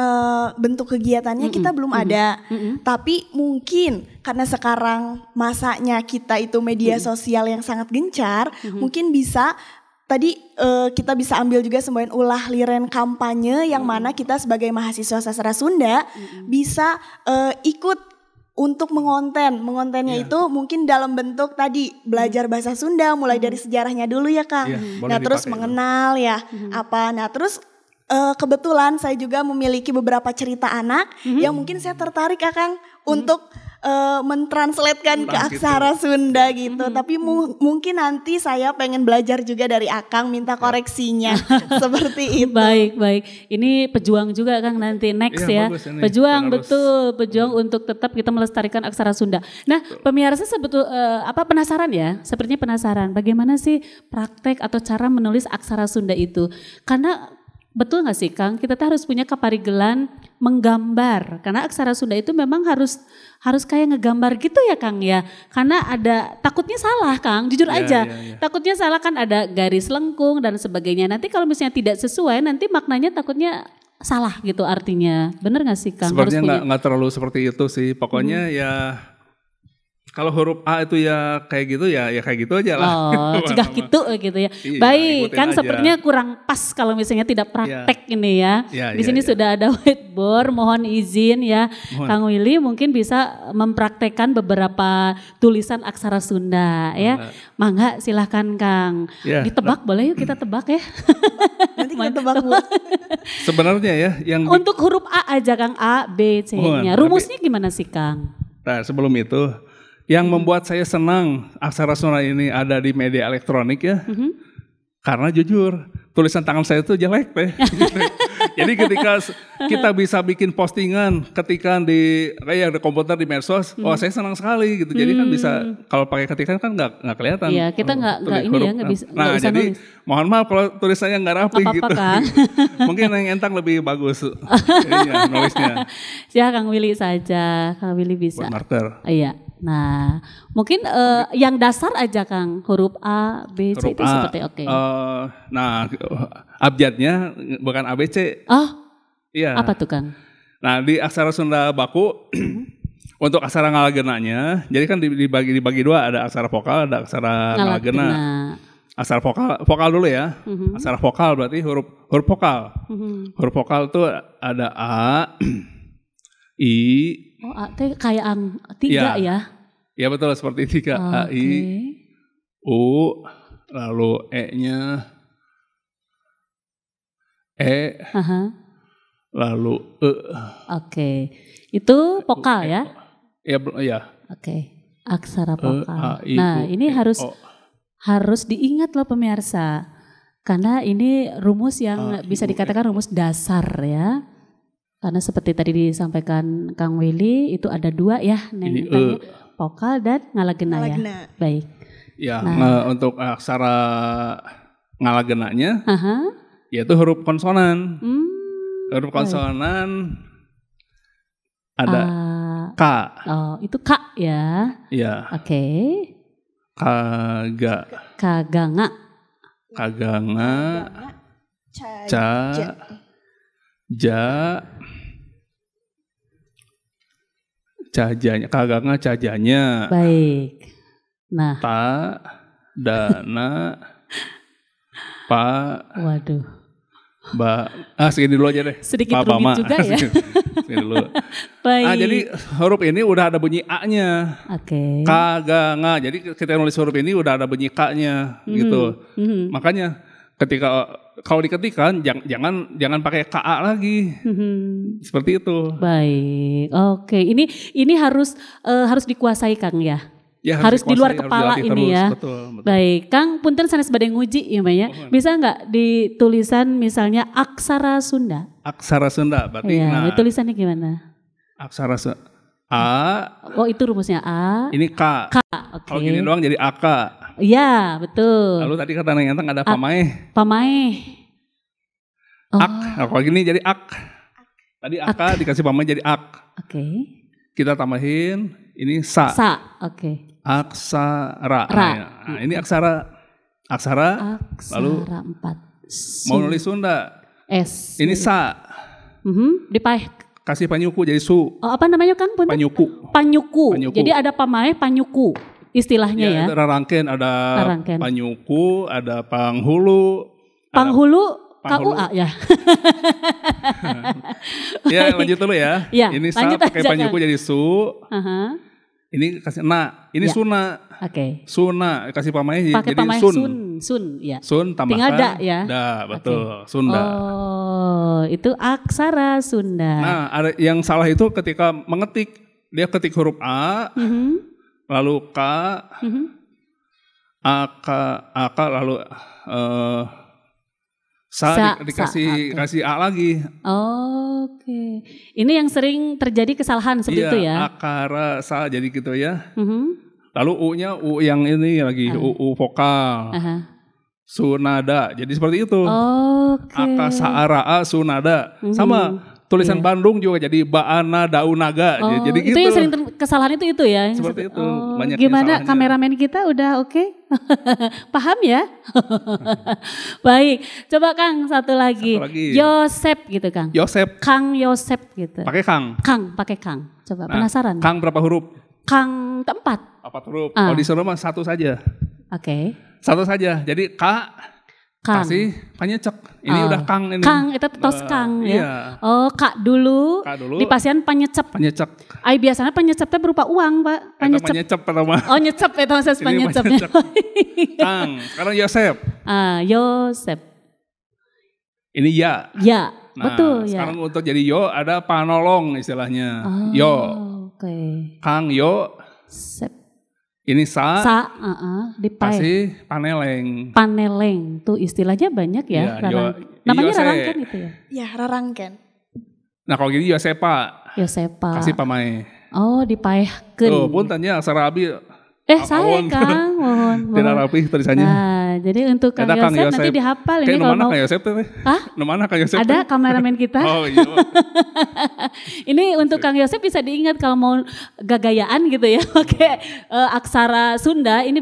bentuk kegiatannya kita belum ada, tapi mungkin karena sekarang masanya kita itu media sosial yang sangat gencar, mungkin bisa tadi kita bisa ambil juga semboyan ulah liren kampanye yang mana kita sebagai mahasiswa sastra Sunda bisa ikut untuk mengontennya itu mungkin dalam bentuk tadi belajar bahasa Sunda mulai dari sejarahnya dulu ya Kang. Nah terus mengenal ya nah terus kebetulan saya juga memiliki beberapa cerita anak yang mungkin saya tertarik Kang untuk mentranslatekan ke aksara Sunda gitu. Tapi mungkin nanti saya pengen belajar juga dari Akang minta koreksinya seperti itu. Baik. Ini pejuang juga Kang nanti next ya. Pejuang betul, pejuang untuk tetap kita melestarikan aksara Sunda. Nah, pemirsa penasaran ya? Sepertinya penasaran bagaimana sih praktek atau cara menulis aksara Sunda itu? Karena betul gak sih Kang, kita harus punya kaparigelan menggambar. Karena aksara Sunda itu memang harus kayak ngegambar gitu ya Kang ya. Karena ada takutnya salah Kang, jujur aja. Takutnya salah kan ada garis lengkung dan sebagainya. Nanti kalau misalnya tidak sesuai nanti maknanya takutnya salah gitu artinya. Bener gak sih Kang? Sebenarnya gak terlalu seperti itu sih. Pokoknya ya kalau huruf A itu ya kayak gitu ya kayak gitu aja lah. Oh, cegah gitu ya. Iya, baik, Kang aja. Sepertinya kurang pas kalau misalnya tidak praktek ini ya. Di sini sudah ada whiteboard, mohon izin ya. Kang Willy mungkin bisa mempraktekkan beberapa tulisan aksara Sunda ya. Mangga silahkan Kang. Ditebak boleh yuk kita tebak ya. Nanti kita tebak Bu. Sebenarnya ya yang untuk huruf A aja Kang, A, B, C-nya. Rumusnya gimana sih Kang? Nah, sebelum itu yang membuat saya senang aksara Sunda ini ada di media elektronik ya. Karena jujur, tulisan tangan saya itu jelek teh. Jadi ketika kita bisa bikin postingan ketika di komputer di medsos, saya senang sekali gitu. Jadi kan bisa kalau pakai ketikan kan nggak kelihatan. Iya, kita nggak bisa. Nah, jadi nulis. Mohon maaf kalau tulisannya nggak rapi gitu. Kan? Mungkin yang Entang lebih bagus nulisnya. Ya Kang Willy saja, Kang Willy bisa. Buat marker. Iya. Nah, mungkin yang dasar aja Kang, huruf A, B, C itu seperti oke. Nah, abjadnya bukan ABC. Oh, iya. Apa tuh Kang? Nah, di aksara Sunda baku, untuk aksara ngalagenanya, jadi kan dibagi dua, ada aksara vokal, ada aksara ngalagena. Aksara vokal dulu ya. Aksara vokal berarti huruf vokal. Huruf vokal itu ada A, I. Oh, A kayak tiga ya? Ya betul seperti tiga. A, I, U, lalu E-nya, E, lalu E. Oke, itu vokal ya? Iya. Oke, aksara vokal. I, nah, U, ini E, harus diingat loh pemirsa. Karena ini rumus yang bisa dikatakan rumus dasar ya. Karena seperti tadi disampaikan Kang Willy itu ada dua ya, vokal dan ngalagena ya. Baik. Ya, untuk aksara ngalagenanya, yaitu huruf konsonan. Huruf konsonan ada K. Oh, itu K ya? Iya. Oke. Kaganga. Cajanya, kaganga cajanya. Baik. Nah. Ta, dana, pa. Waduh. Segini dulu aja deh. Sedikit Papa, rumit Ma. juga ya. Segini dulu. Baik. Jadi huruf ini udah ada bunyi A-nya. Oke. Ka, ga, nga. Jadi kita nulis huruf ini udah ada bunyi K-nya gitu. Makanya ketika kalau diketikkan jangan pakai KA lagi. Seperti itu. Baik. Oke, ini harus dikuasai Kang ya. Ya, harus di luar dikuasai, kepala harus ini terus. ya. Betul. Baik, Kang punten sanes bade nguji ya Mbak ya. Bisa nggak di tulisan misalnya aksara Sunda? Aksara Sunda berarti. Ya, tulisannya gimana? Aksara Sunda. A. Oh, itu rumusnya A. Ini K. K. Oke. Kalau gini doang jadi AK. Iya, betul. Lalu tadi kata Neng Enteng ada pamae. Pamae. Oh. Ak. Nah, kalau gini jadi ak. Tadi AK dikasih pamae jadi ak. Oke. Kita tambahin ini sa. Sa. Oke. Aksara. Ra. Nah, ini aksara. Aksara. Lalu 4. mau nulis Sunda. S. Ini sa. Dipaeh. Kasih panyuku jadi su. Oh, apa namanya Kang? Punten? Panyuku. Panyuku. Jadi ada pamaeh, panyuku. Istilahnya ya. Ada rangken, ada Rangken. panyuku, ada panghulu. Panghulu KUA ya. Ya lanjut dulu ya. Ya, ini sa lanjut pakai aja, panyuku Kang. jadi su. Ini kasih na. Ini Ya. suna. Oke. Suna kasih pamae Pakai jadi pamaeh sun. sun ya. Sun tambahkan. Tinggal da ya. Da, betul. Oke. Sunda. Oh, itu aksara Sunda. Nah, ada yang salah itu ketika mengetik. Dia ketik huruf A, lalu K, AK, lalu Sa, dikasih A lagi. Oke. Ini yang sering terjadi kesalahan seperti itu ya. Akara sa jadi gitu ya. Lalu U-nya U yang ini lagi U vokal. Sunada. Jadi seperti itu. Oke. Aka saara a sunada. Sama tulisan Bandung juga jadi baana daunaga. Jadi itu gitu. yang sering kesalahan itu ya. Seperti itu. Banyak Gimana kesalahannya. kameramen kita udah oke? Paham ya? Baik, coba Kang satu lagi. Yosep gitu Kang. Yosep. Kang Yosep gitu. Pakai Kang. Kang, pakai Kang. Coba penasaran. Kang berapa huruf? Kang keempat. 4 huruf. Kalau disuruh mah 1 saja. Oke. 1 saja. Jadi Kang. Kasih panyecek. Ini udah Kang ini. Kang itu tos Kang ya. Iya. Oh, Kak dulu. Di pasien panyecep. Panyecek. Ai biasanya penyecepnya berupa uang, Pak. Panyecep pertama. Oh, nyecep itu maksudnya Ini penyecepnya. Kang. Sekarang Yosep. Yosep. Ini ya. Ya, Nah, betul ya. sekarang untuk jadi yo ada panolong istilahnya. Oh, Yo. Oke. Kang yo. Sep. Ini sa. Dipae. Kasih paneleng. Paneleng tuh istilahnya banyak ya. Iya, Namanya Yose. rarangken itu ya. Ya, rarangken. Nah kalau gini Yosepa. Yosepa. Kasih pamae. Oh, dipaehkeun. Tuh puntennya aksara abi. Saya Kang, mohon. Tidak rapi tulisannya. Nah, jadi untuk Kang Ada Kang Yosep Yosep. nanti dihafal ini Kayak kalau mana mau. Kang Yosep teh? Hah? Mana Kang Yosep? Ada kameramen kita. Oh iya. Ini untuk Kang Yosep bisa diingat kalau mau gagayaan gitu ya, pakai aksara Sunda ini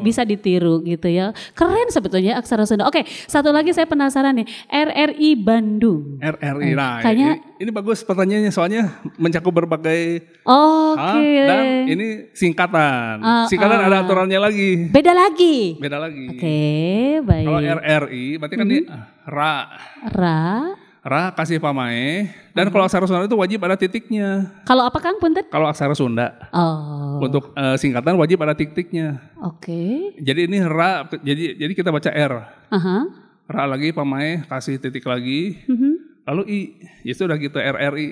bisa ditiru gitu ya. Keren sebetulnya aksara Sunda. Oke, satu lagi saya penasaran nih, RRI Bandung. RRI. Nah, kayaknya ini bagus pertanyaannya soalnya mencakup berbagai dan ini singkatan. Singkatan ada aturannya lagi. Beda lagi. Beda lagi. Oke, baik. Kalau RRI berarti kan ra kasih pamae dan kalau aksara Sunda itu wajib ada titiknya. Kalau apa Kang punten? Kalau aksara Sunda. Oh. Untuk singkatan wajib ada titiknya. Oke. Jadi ini ra jadi kita baca R. Ra lagi pamae kasih titik lagi. Lalu I, ya sudah gitu RRI.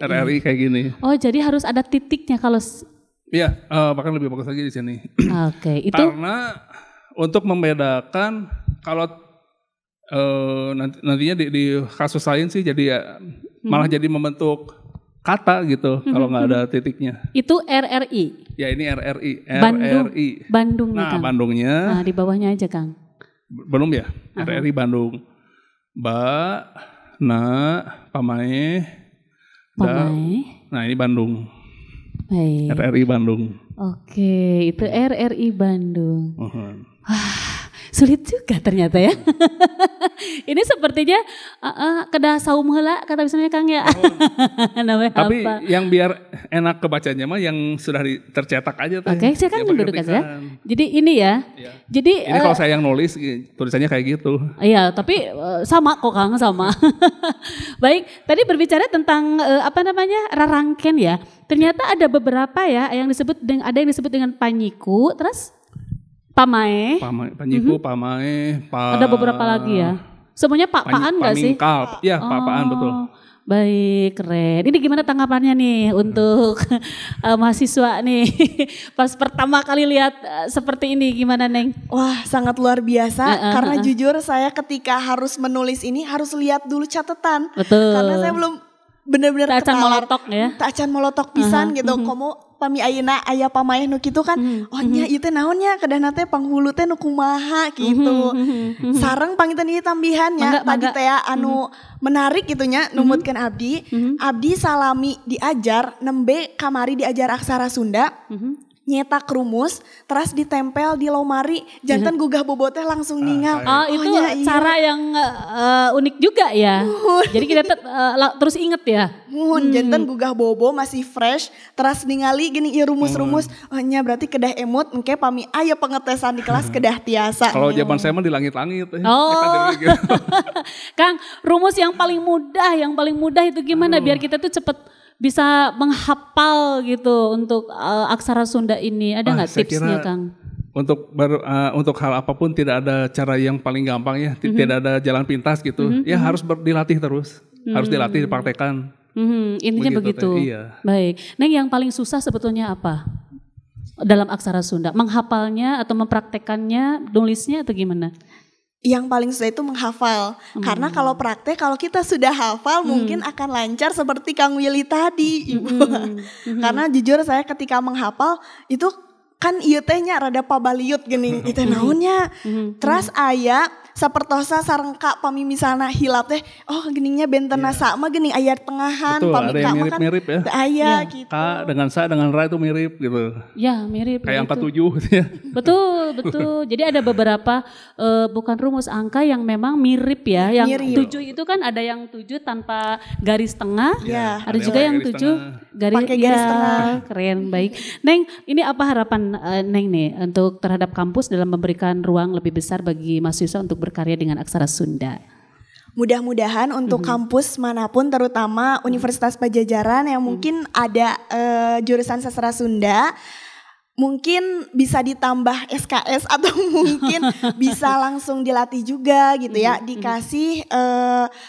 RRI kayak gini. Oh, jadi harus ada titiknya kalau. Iya, bahkan lebih bagus lagi di sini. Oke, itu. Karena untuk membedakan kalau nantinya di kasus lain sih jadi malah jadi membentuk kata gitu kalau nggak ada titiknya. Itu RRI. Ya ini RRI. Bandung. Nah, Kang. Bandungnya. Di bawahnya aja Kang. Belum ya? RRI Bandung. Pamae. Nah ini Bandung. Baik. RRI Bandung. Oke, itu RRI Bandung. Sulit juga ternyata ya. Ini sepertinya kedah saum heula kata misalnya Kang ya. Namanya Tapi apa? yang biar enak kebacanya mah yang sudah tercetak aja tuh. Oke, silakan Yang duduk berketikan. aja. Jadi ini ya. Iya. Jadi Ini kalau saya yang nulis tulisannya kayak gitu. iya, tapi sama kok Kang, sama. Baik, tadi berbicara tentang rarangken ya. Ternyata ada beberapa ya yang disebut dengan ada yang disebut dengan panyiku, terus pamae. Panyiku, pamae, Ada beberapa lagi ya. Semuanya pak-paan enggak sih? Pamingkal. Ya, pak-paan betul. Baik, keren. Ini gimana tanggapannya nih untuk mahasiswa nih pas pertama kali lihat seperti ini gimana Neng? Wah, sangat luar biasa karena jujur saya ketika harus menulis ini harus lihat dulu catatan. Betul. Karena saya belum benar-benar Tak acan molotok ya. Tak acan molotok pisan gitu. Komo pami ayeuna aya pamaeh nu kitu kan. Oh nya ieu teh naonnya kedahna teh panghulu teh nu kumaha gitu. Sareng pangitan ieu tambihannya tadi teh anu menarik gitunya numutkeun abdi. Abdi salami diajar nembe kamari diajar aksara Sunda. Nyetak rumus, terus ditempel di lemari, jantan gugah bobotnya langsung ningal. Itu nya, iya. cara yang unik juga ya. Jadi kita terus inget ya. Jantan gugah bobo masih fresh, terus ningali gini ieu rumus-rumus. Oh nya berarti kedah emut, engke pami aya pengetesan di kelas kedah tiasa. Kalau zaman saya mah di langit-langit. Oh. Kang, rumus yang paling mudah itu gimana biar kita tuh cepet bisa menghafal gitu untuk aksara Sunda ini. Ada nggak tipsnya Kang? Untuk hal apapun tidak ada cara yang paling gampang ya. Tidak ada jalan pintas gitu. Ya harus dilatih terus. Harus dilatih, dipraktekkan. Intinya begitu. Iya. Baik. Neng, yang paling susah sebetulnya apa? Dalam aksara Sunda, menghafalnya atau mempraktekannya, nulisnya atau gimana? Yang paling susah itu menghafal. Karena kalau praktek, kalau kita sudah hafal mungkin akan lancar seperti Kang Willy tadi, Ibu. Karena jujur saya ketika menghafal itu kan ieu teh nya rada pabaliut geuning itu naonnya. Terus aya sapertosa sarengka pami misalna hilap teh oh geuningnya bentena sama geuning aya tengahan Betul, pami ada yang mirip-mirip ya. Aya gitu. Ka dengan sa dengan ra itu mirip gitu. Ya, mirip. Kayak angka 7 gitu ya. Betul. Jadi ada beberapa bukan rumus angka yang memang mirip ya. Yang 7 itu kan ada yang 7 tanpa garis tengah. Ya. Ada juga yang 7 pakai garis tengah. Keren, baik. Neng, ini apa harapan Neng nih untuk terhadap kampus dalam memberikan ruang lebih besar bagi mahasiswa untuk berkarya dengan aksara Sunda? Mudah-mudahan untuk kampus manapun terutama Universitas Pajajaran yang mungkin ada jurusan sastra Sunda mungkin bisa ditambah SKS atau mungkin bisa langsung dilatih juga gitu ya, dikasih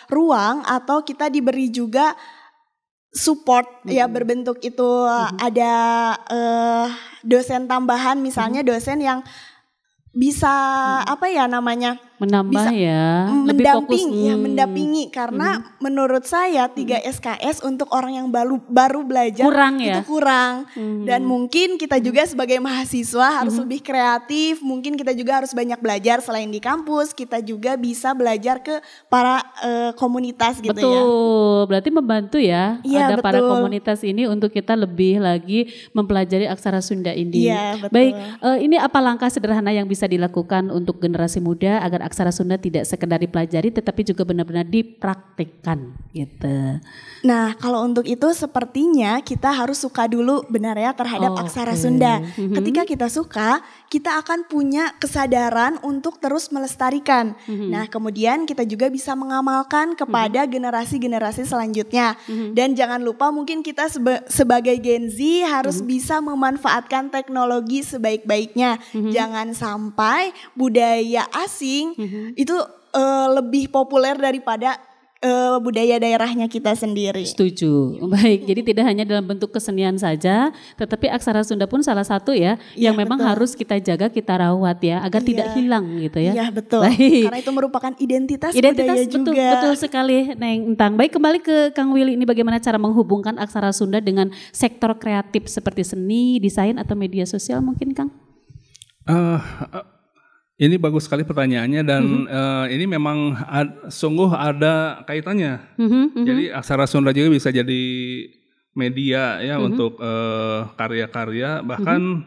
ruang atau kita diberi juga support ya berbentuk itu ada dosen tambahan misalnya dosen yang bisa apa ya namanya menambah bisa ya lebih fokus mendampingi karena menurut saya 3 SKS untuk orang yang baru belajar kurang itu ya kurang dan mungkin kita juga sebagai mahasiswa harus lebih kreatif, mungkin kita juga harus banyak belajar selain di kampus, kita juga bisa belajar ke para komunitas gitu. Betul, berarti membantu ya ada betul. para komunitas ini untuk kita lebih lagi mempelajari aksara Sunda ini. Iya, betul. Baik, ini apa langkah sederhana yang bisa dilakukan untuk generasi muda agar aksara Sunda tidak sekedar dipelajari tetapi juga benar-benar dipraktikkan gitu. Nah, kalau untuk itu sepertinya kita harus suka dulu benar ya terhadap aksara Sunda. Ketika kita suka, kita akan punya kesadaran untuk terus melestarikan. Nah, kemudian kita juga bisa mengamalkan kepada generasi-generasi selanjutnya. Dan jangan lupa mungkin kita sebagai Gen Z harus bisa memanfaatkan teknologi sebaik-baiknya. Jangan sampai budaya asing itu lebih populer daripada budaya daerahnya kita sendiri. Setuju. Baik, jadi tidak hanya dalam bentuk kesenian saja, tetapi aksara Sunda pun salah satu ya yang memang harus kita jaga, kita rawat ya agar tidak hilang gitu ya. Iya, betul. Baik. Karena itu merupakan identitas budaya betul, juga. Betul sekali, Neng Entang. Baik, kembali ke Kang Willy, ini bagaimana cara menghubungkan aksara Sunda dengan sektor kreatif seperti seni, desain atau media sosial mungkin Kang? Ini bagus sekali pertanyaannya dan ini memang sungguh ada kaitannya. Jadi aksara Sunda juga bisa jadi media ya untuk karya-karya, bahkan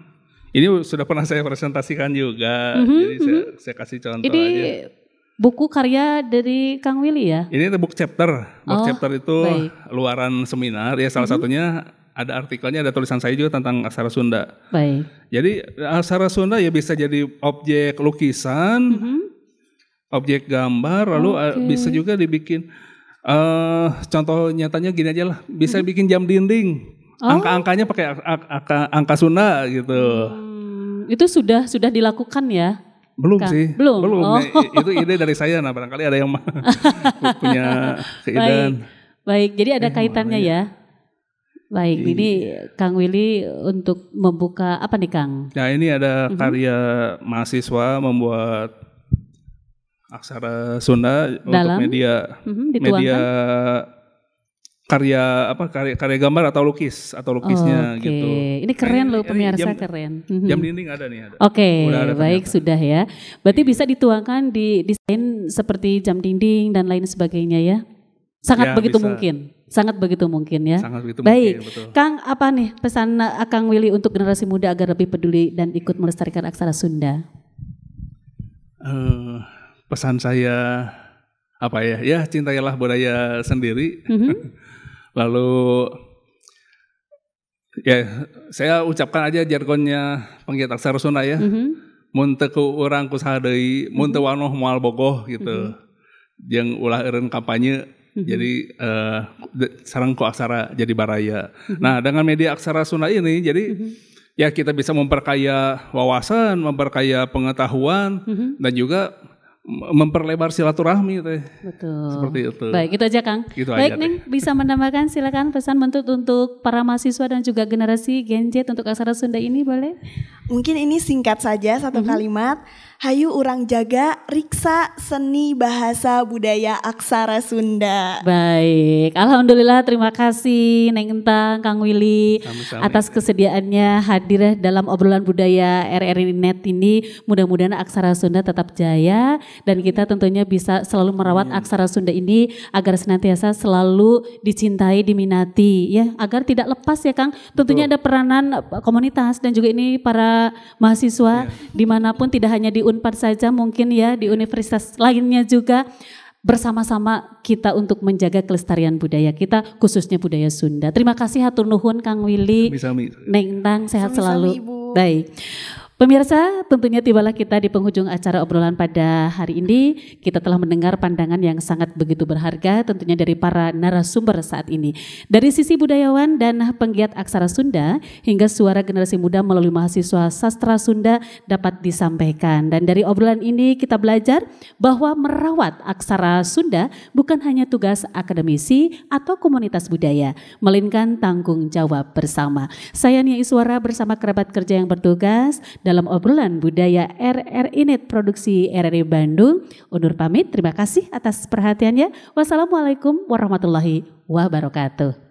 Ini sudah pernah saya presentasikan juga, jadi saya kasih contoh Ini aja. buku karya dari Kang Willy ya? Ini book chapter. Book Oh, chapter itu baik. luaran seminar. Ya salah satunya ada artikelnya, ada tulisan saya juga tentang aksara Sunda. Baik. Jadi aksara Sunda ya bisa jadi objek lukisan, objek gambar, lalu bisa juga dibikin. Contoh nyatanya gini aja lah, bisa bikin jam dinding. Angka-angkanya pakai angka Sunda gitu. Itu sudah dilakukan ya? Belum Kang? sih, Belum. Oh. Nah, itu ide dari saya. Nah barangkali ada yang punya keindahan. Baik, jadi ada kaitannya ya. Baik, ini Kang Willy untuk membuka apa nih Kang? Nah ini ada karya mahasiswa membuat aksara Sunda Dalam? untuk media karya gambar atau lukisnya Oke. gitu. Ini keren loh pemirsa, jam, keren. Jam dinding ada nih. Oke, Udah ada baik ternyata. sudah ya. Berarti bisa dituangkan di desain seperti jam dinding dan lain sebagainya ya. Sangat Ya, begitu bisa. mungkin. Sangat begitu mungkin ya. Sangat begitu Baik, mungkin, betul. Kang apa nih pesan Kang Willy untuk generasi muda agar lebih peduli dan ikut melestarikan aksara Sunda? Pesan saya apa ya? Ya cintailah budaya sendiri. Lalu ya saya ucapkan aja jargonnya penggiat aksara Sunda ya. Mun teu ku urang ku saha deui, mun teu wanoh moal bogoh gitu. Jeung ulah eureun kampanye. Jadi sareng ku aksara jadi baraya. Nah, dengan media aksara Sunda ini jadi ya kita bisa memperkaya wawasan, memperkaya pengetahuan dan juga memperlebar silaturahmi teh. Betul. Seperti itu. Baik, itu aja Kang. Gitu Baik aja, Neng, bisa menambahkan silakan pesan untuk para mahasiswa dan juga generasi Gen Z untuk aksara Sunda ini boleh? Mungkin ini singkat saja satu kalimat. Hayu urang jaga riksa seni bahasa budaya aksara Sunda. Baik, alhamdulillah terima kasih Neng Entang, Kang Willy Sama-sama. atas kesediaannya hadir dalam obrolan budaya RRI Net ini. Mudah-mudahan aksara Sunda tetap jaya dan kita tentunya bisa selalu merawat aksara Sunda ini agar senantiasa selalu dicintai, diminati ya, agar tidak lepas ya Kang. Tentunya ada peranan komunitas dan juga ini para mahasiswa dimanapun, tidak hanya di Unpad saja, mungkin ya di universitas lainnya juga bersama-sama kita untuk menjaga kelestarian budaya kita, khususnya budaya Sunda. Terima kasih hatur nuhun Kang Willy, Sami-sami. Neng Entang, sehat Sami-sami, selalu. Ibu. Baik. Pemirsa, tentunya tibalah kita di penghujung acara obrolan pada hari ini. Kita telah mendengar pandangan yang sangat begitu berharga tentunya dari para narasumber saat ini. Dari sisi budayawan dan penggiat aksara Sunda hingga suara generasi muda melalui mahasiswa sastra Sunda dapat disampaikan. Dan dari obrolan ini kita belajar bahwa merawat aksara Sunda bukan hanya tugas akademisi atau komunitas budaya, melainkan tanggung jawab bersama. Saya Nia Iswara bersama kerabat kerja yang bertugas dalam obrolan budaya RRI Net Produksi RRI Bandung. Undur pamit, terima kasih atas perhatiannya. Wassalamualaikum warahmatullahi wabarakatuh.